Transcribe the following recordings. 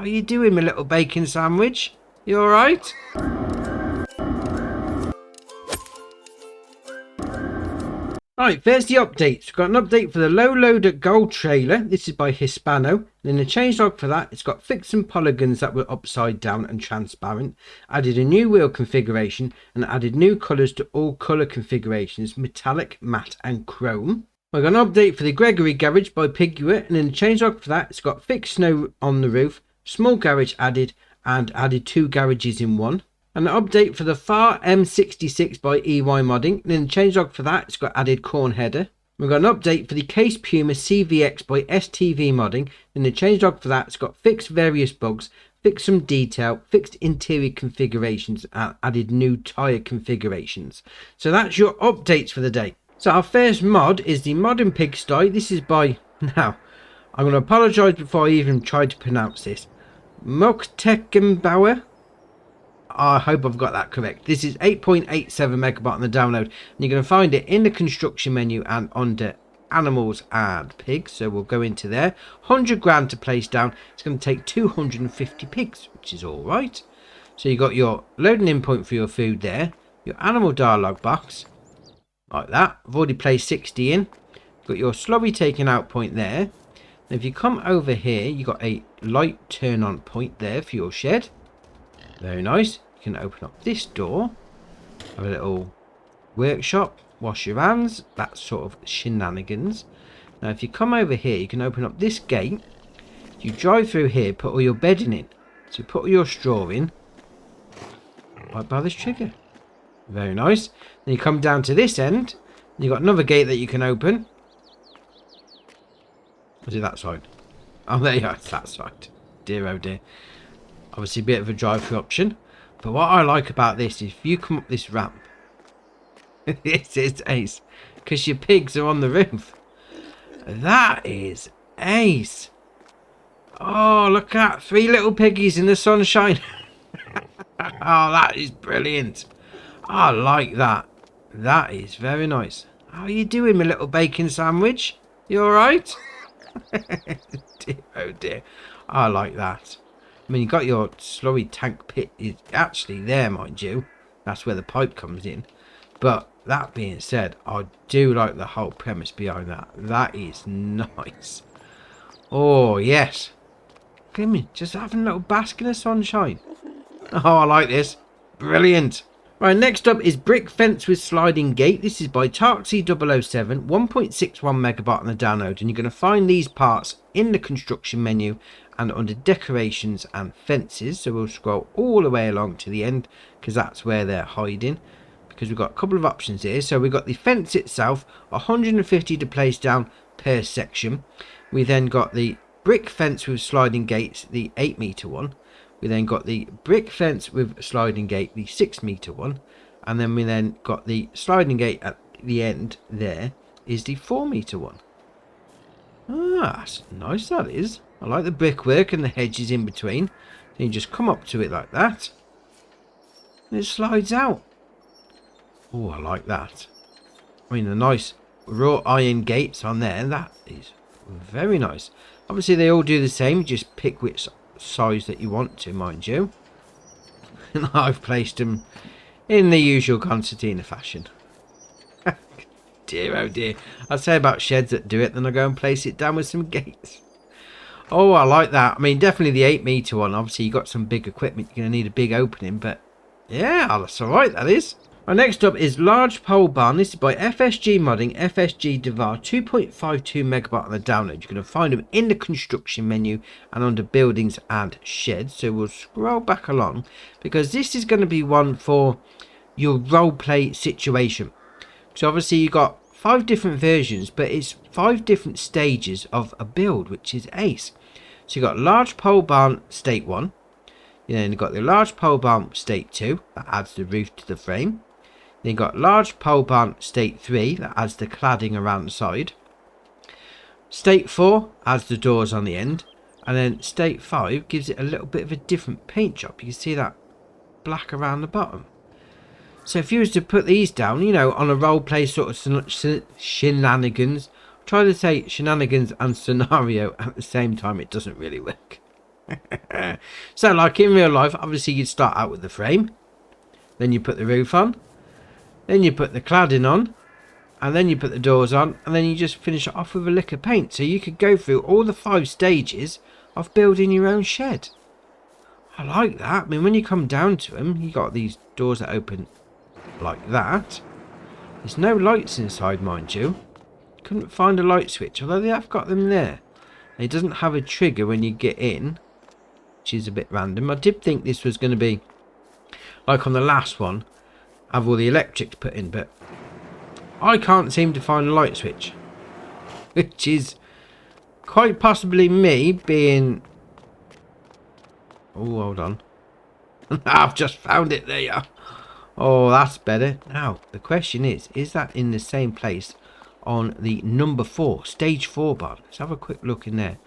How you doing, my little bacon sandwich? You alright? Right, there's the updates. We've got an update for the Low Loader Gold trailer. This is by Hispano. Then the changelog for that, it's got fixed some polygons that were upside down and transparent. Added a new wheel configuration and added new colours to all colour configurations, metallic, matte and chrome. We've got an update for the Gregory garage by Piguet, and then the changelog for that, it's got fixed snow on the roof, small garage added, and added 2 garages in one. An update for the FAR M66 by EY Modding, and then the changelog for that, it's got added corn header. We've got an update for the Case Puma CVX by STV Modding, and the changelog for that, it's got fixed various bugs, fixed some detail, fixed interior configurations, and added new tyre configurations. So that's your updates for the day. So our first mod is the Modern Pigsty. This is by, now, I'm going to apologise before I even try to pronounce this, Moktekenbauer. I hope I've got that correct. This is 8.87 megabyte on the download, and you're going to find it in the construction menu and under animals and pigs. So we'll go into there. 100 grand to place down. It's going to take 250 pigs, which is all right. So you got your loading in point for your food there, your animal dialogue box like that. I've already placed 60 in. Got your slurry taking out point there. And if you come over here, you got a light turn on point there for your shed. Very nice. You can open up this door, have a little workshop, wash your hands, that sort of shenanigans. Now if you come over here, you can open up this gate. You drive through here, put all your bedding in. So you put all your straw in right by this trigger. Very nice. Then you come down to this end, and you've got another gate that you can open. Was it that side? Oh, there you are. It's that side. Dear oh dear. Obviously a bit of a drive-through option. But what I like about this is if you come up this ramp, this is ace. Because your pigs are on the roof. That is ace. Oh, look at that. 3 little piggies in the sunshine. Oh, that is brilliant. I like that. That is very nice. How are you doing, my little bacon sandwich? You alright? Dear, oh dear. I like that. I mean, you got your slurry tank pit is actually there, mind you. That's where the pipe comes in. But that being said, I do like the whole premise behind that. That is nice. Oh, yes. Look at me, just having a little bask in the sunshine. Oh, I like this. Brilliant. Right, next up is Brick Fence with Sliding Gate. This is by Tarksy007, 1.61 megabyte on the download. And you're going to find these parts in the construction menu and under decorations and fences. So we'll scroll all the way along to the end because that's where they're hiding, because we've got a couple of options here. So we've got the fence itself, 150 to place down per section. We then got the brick fence with sliding gates, the 8 meter one. We then got the brick fence with sliding gate, the 6 meter one. And then we then got the sliding gate at the end there is the 4 meter one. Ah, that's nice, that is. I like the brickwork and the hedges in between. Then you just come up to it like that. And it slides out. Oh, I like that. I mean, the nice wrought iron gates on there. That is very nice. Obviously, they all do the same. You just pick which size that you want to, mind you. And I've placed them in the usual concertina fashion. Dear, oh dear. I'd say about sheds that do it, then I go and place it down with some gates. Oh, I like that. I mean, definitely the 8 meter one. Obviously, you got some big equipment. You're going to need a big opening, but yeah, that's all right, that is. Right, next up is Large Pole Barn. This is by FSG Modding, FSG Devar, 2.52 megabyte on the download. You're going to find them in the construction menu and under buildings and sheds. So we'll scroll back along because this is going to be one for your role play situation. So obviously you got 5 different versions, but it's 5 different stages of a build, which is ace. So you got Large Pole Barn State 1. You then got the Large Pole Barn State 2, that adds the roof to the frame. Then you got Large Pole Barn State 3, that adds the cladding around the side. State 4 adds the doors on the end. And then State 5 gives it a little bit of a different paint job. You can see that black around the bottom. So if you was to put these down, you know, on a roleplay sort of shenanigans, try to say shenanigans and scenario at the same time, it doesn't really work. So like in real life, obviously you'd start out with the frame, then you put the roof on, then you put the cladding on, and then you put the doors on, and then you just finish it off with a lick of paint. So you could go through all the 5 stages of building your own shed. I like that. I mean, when you come down to them, you got these doors that open like that. There's no lights inside, mind you. Couldn't find a light switch, although they have got them there. And it doesn't have a trigger when you get in, which is a bit random. I did think this was going to be like on the last one, have all the electrics put in, but I can't seem to find a light switch, which is quite possibly me being... Oh, hold on. I've just found it there. Oh, that's better. Now, the question is that in the same place on the number 4, stage 4 bar? Let's have a quick look in there.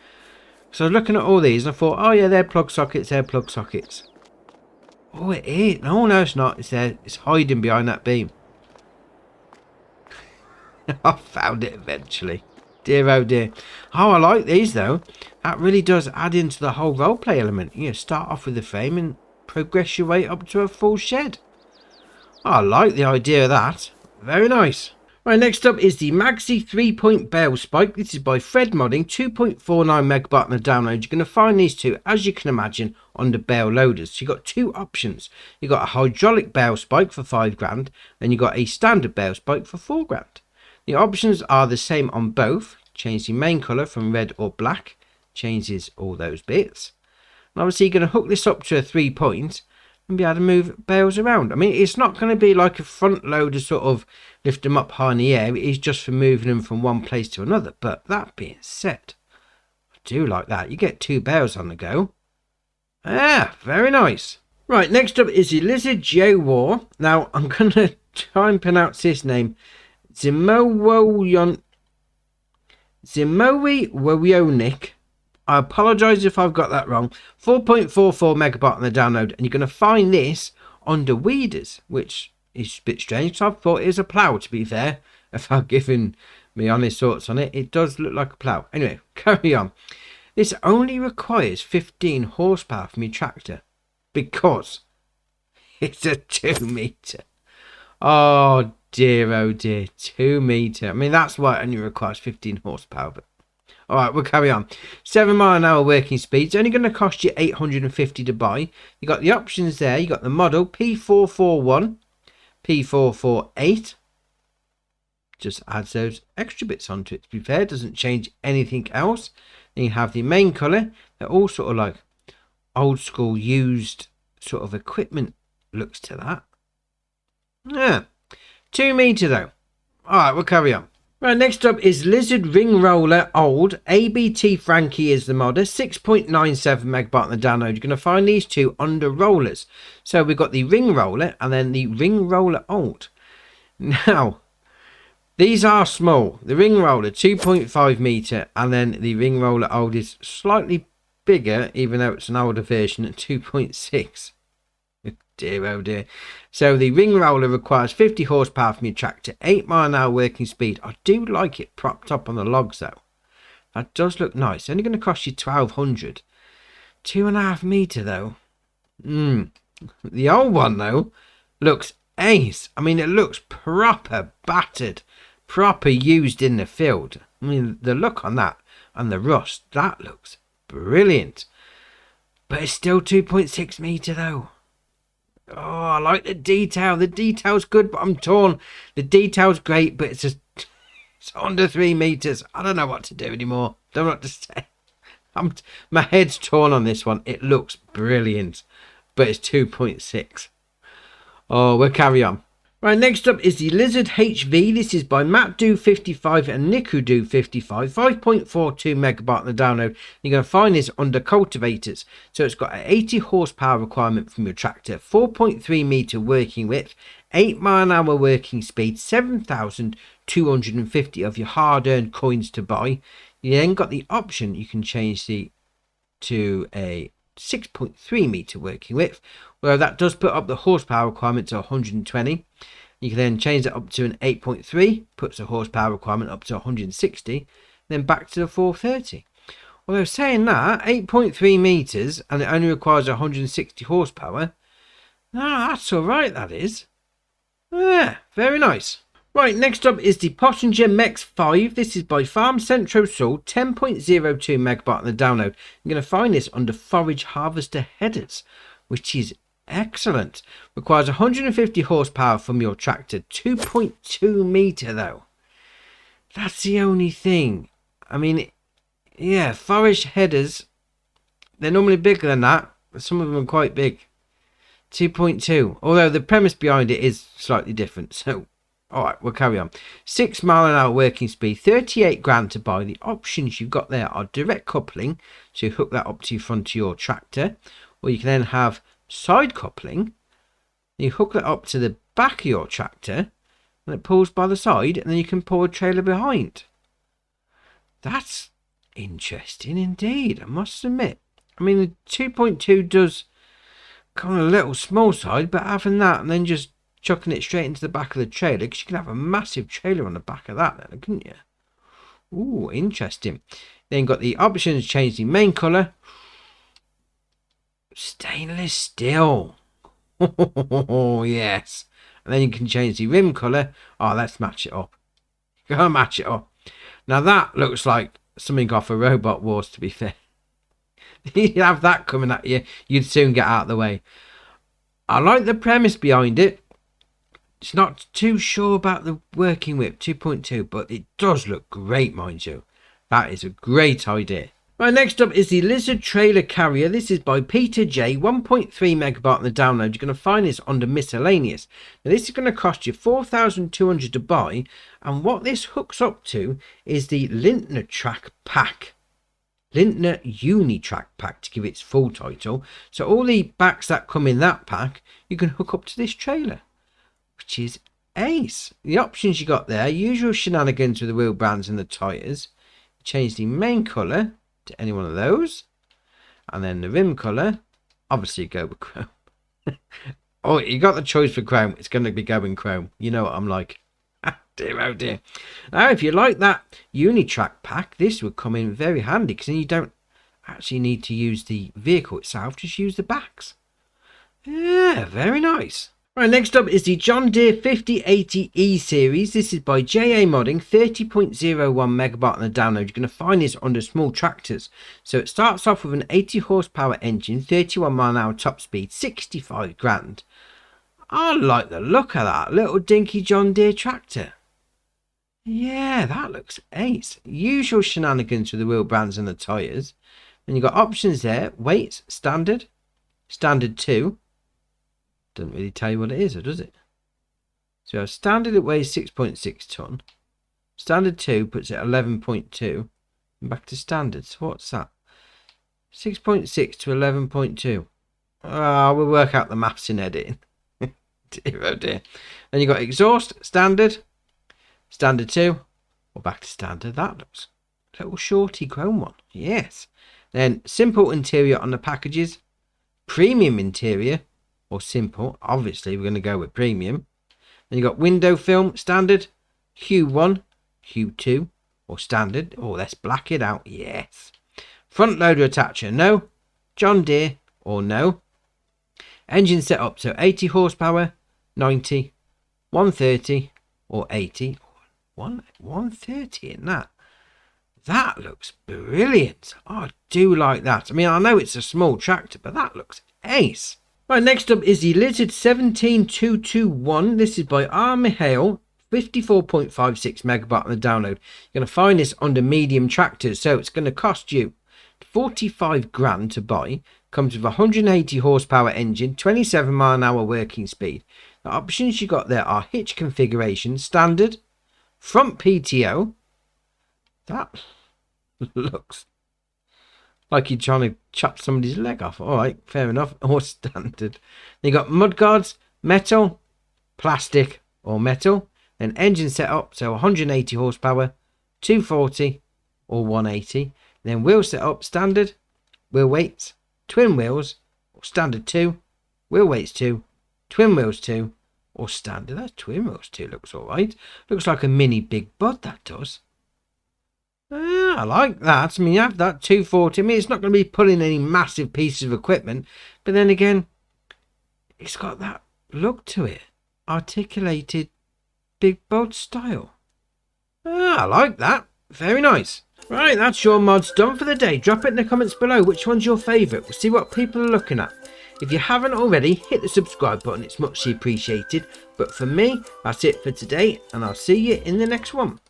So I was looking at all these and I thought, oh yeah, they're plug sockets, they're plug sockets. Oh, it is. No, it's not. It's there. It's hiding behind that beam. I found it eventually. Dear oh dear. Oh, I like these though. That really does add into the whole roleplay element. You know, start off with the frame and progress your way up to a full shed. I like the idea of that. Very nice. Right, next up is the Maxi 3-point bale spike. This is by Fred Modding, 2.49 megabyte on the download. You're going to find these two, as you can imagine, on the bale loaders. So you've got 2 options. You've got a hydraulic bale spike for 5 grand, then you've got a standard bale spike for 4 grand. The options are the same on both. Change the main colour from red or black. Changes all those bits. And obviously you're going to hook this up to a 3-point and be able to move bales around. I mean, it's not going to be like a front loader sort of lift them up high in the air. It is just for moving them from one place to another. But that being said, I do like that. You get 2 bales on the go. Ah, very nice. Right, next up is the Lizard Joe War. Now, I'm going to try and pronounce his name. Zimowoyonik. I apologise if I've got that wrong. 4.44 megabyte on the download, and you're going to find this under weeders, which is a bit strange. So I thought it was a plough, to be fair. If I've given me honest thoughts on it, it does look like a plough. Anyway, carry on. This only requires 15 horsepower from your tractor because it's a 2 metre. Oh dear, 2 metre. I mean, that's why it only requires 15 horsepower, but alright, we'll carry on. 7 mile an hour working speed. It's only going to cost you $850 to buy. You got the options there. You got the model P441, P448. Just adds those extra bits onto it. To be fair, it doesn't change anything else. Then you have the main colour. They're all sort of like old school used sort of equipment looks to that. Yeah. 2 metre though. Alright, we'll carry on. Right, next up is Lizard Ring Roller Old. ABT Frankie is the modder. 6.97 megabyte on the download. You're going to find these two under rollers. So we've got the Ring Roller and then the Ring Roller Old. Now, these are small. The Ring Roller 2.5 metre and then the Ring Roller Old is slightly bigger, even though it's an older version at 2.6. Dear oh dear. So the Ring Roller requires 50 horsepower from your tractor, 8 mile an hour working speed. I do like it propped up on the logs though. That does look nice. It's only going to cost you $1,200. 2.5 metre though. The old one though looks ace. I mean, it looks proper battered, proper used in the field. I mean, the look on that and the rust, that looks brilliant. But it's still 2.6 metre though. Oh, I like the detail. The detail's good, but I'm torn. The detail's great, but it's under 3 metres. I don't know what to do anymore. Don't know what to say. My head's torn on this one. It looks brilliant, but it's 2.6. Oh, we'll carry on. Right, next up is the Lizard HV. This is by MattDo55 and NikuDo55. 5.42 megabyte on the download. You're going to find this under cultivators. So it's got an 80 horsepower requirement from your tractor, 4.3 metre working width, 8 mile an hour working speed, 7,250 of your hard-earned coins to buy. You then got the option you can change to a 6.3 metre working width, where that does put up the horsepower requirement to 120. You can then change that up to an 8.3, puts the horsepower requirement up to 160, then back to the 430. Although saying that, 8.3 meters and it only requires 160 horsepower. Ah, that's alright, that is. Yeah, very nice. Right, next up is the Pottinger Mex 5. This is by Farm Centro Sul, 10.02 megabyte on the download. You're going to find this under Forage Harvester headers, which is excellent. Requires 150 horsepower from your tractor, 2.2 meter though. That's the only thing. I mean, yeah, forage headers, they're normally bigger than that, but some of them are quite big. 2.2, although the premise behind it is slightly different. So, alright, we'll carry on. 6 mile an hour working speed, 38 grand to buy. The options you've got there are direct coupling, so you hook that up to the front of your tractor, or you can then have side coupling. You hook that up to the back of your tractor, and it pulls by the side, and then you can pull a trailer behind. That's interesting indeed, I must admit. I mean, the 2.2 does kind of a little small side, but having that and then just chucking it straight into the back of the trailer, because you can have a massive trailer on the back of that then, couldn't you? Ooh, interesting. Then you've got the options, change the main colour. Stainless steel. Oh, yes. And then you can change the rim colour. Oh, let's match it up. Go match it up. Now that looks like something off a Robot Wars, to be fair. You'd have that coming at you, you'd soon get out of the way. I like the premise behind it. It's not too sure about the working whip 2.2, but it does look great, mind you. That is a great idea. Right, next up is the Lizard Trailer Carrier. This is by Peter J. 1.3 megabyte on the download. You're going to find this under miscellaneous. Now this is going to cost you 4,200 to buy, and what this hooks up to is the Lintner Track Pack. Lintner Unitrack Pack, to give its full title. So all the backs that come in that pack, you can hook up to this trailer, which is ace. The options you got there, usual shenanigans with the wheel bands and the tyres. Change the main colour to any one of those, and then the rim colour, obviously go with chrome. Oh, you got the choice for chrome, it's going to be going chrome. You know what I'm like. Dear, oh dear. Now, if you like that Unitrack pack, this would come in very handy, because then you don't actually need to use the vehicle itself, just use the backs. Yeah, very nice. Right, next up is the John Deere 5080E series. This is by JA Modding, 30.01 megabyte on the download. You're going to find this under small tractors. So it starts off with an 80 horsepower engine, 31 mile an hour top speed, 65 grand. I like the look of that little dinky John Deere tractor. Yeah, that looks ace. Usual shenanigans with the wheel bands and the tyres. And you've got options there. Weights, standard, standard 2. Doesn't really tell you what it is, or does it? So our standard, it weighs 6.6 ton. Standard 2 puts it 11.2. And back to standard. So what's that? 6.6 to 11.2. We'll work out the maths in editing. Dear, oh dear. Then you've got exhaust, standard. Standard 2, or back to standard. That looks a little shorty chrome one. Yes. Then simple interior on the packages, premium interior, or simple. Obviously, we're going to go with premium. Then you've got window film, standard, Q1, Q2, or standard. Oh, let's black it out. Yes. Front loader attacher, no. John Deere, or no. Engine setup, so 80 horsepower, 90, 130, or 80. 130 in that. That looks brilliant. I do like that. I mean, I know it's a small tractor, but that looks ace. Right, next up is the Lizard 17221. This is by R. Mihail, 54.56 megabyte on the download. You're going to find this under medium tractors, so it's going to cost you 45 grand to buy. Comes with a 180 horsepower engine, 27 mile an hour working speed. The options you got there are hitch configuration, standard, front PTO. That looks like you're trying to chop somebody's leg off. All right, fair enough. Or standard. Then you got mudguards, metal, plastic, or metal. Then engine setup, so 180 horsepower, 240 or 180. Then wheel setup, standard, wheel weights, twin wheels, or standard 2, wheel weights 2, twin wheels 2, or standard. That twin wheels 2 looks all right. Looks like a mini Big Bud, that does. I like that. I mean, you have that 240. I mean, it's not going to be pulling any massive pieces of equipment, but then again, it's got that look to it. Articulated big bolt style. I like that. Very nice. Right, that's your mods done for the day. Drop it in the comments below which one's your favourite. We'll see what people are looking at. If you haven't already, hit the subscribe button. It's muchly appreciated. But for me, that's it for today, and I'll see you in the next one.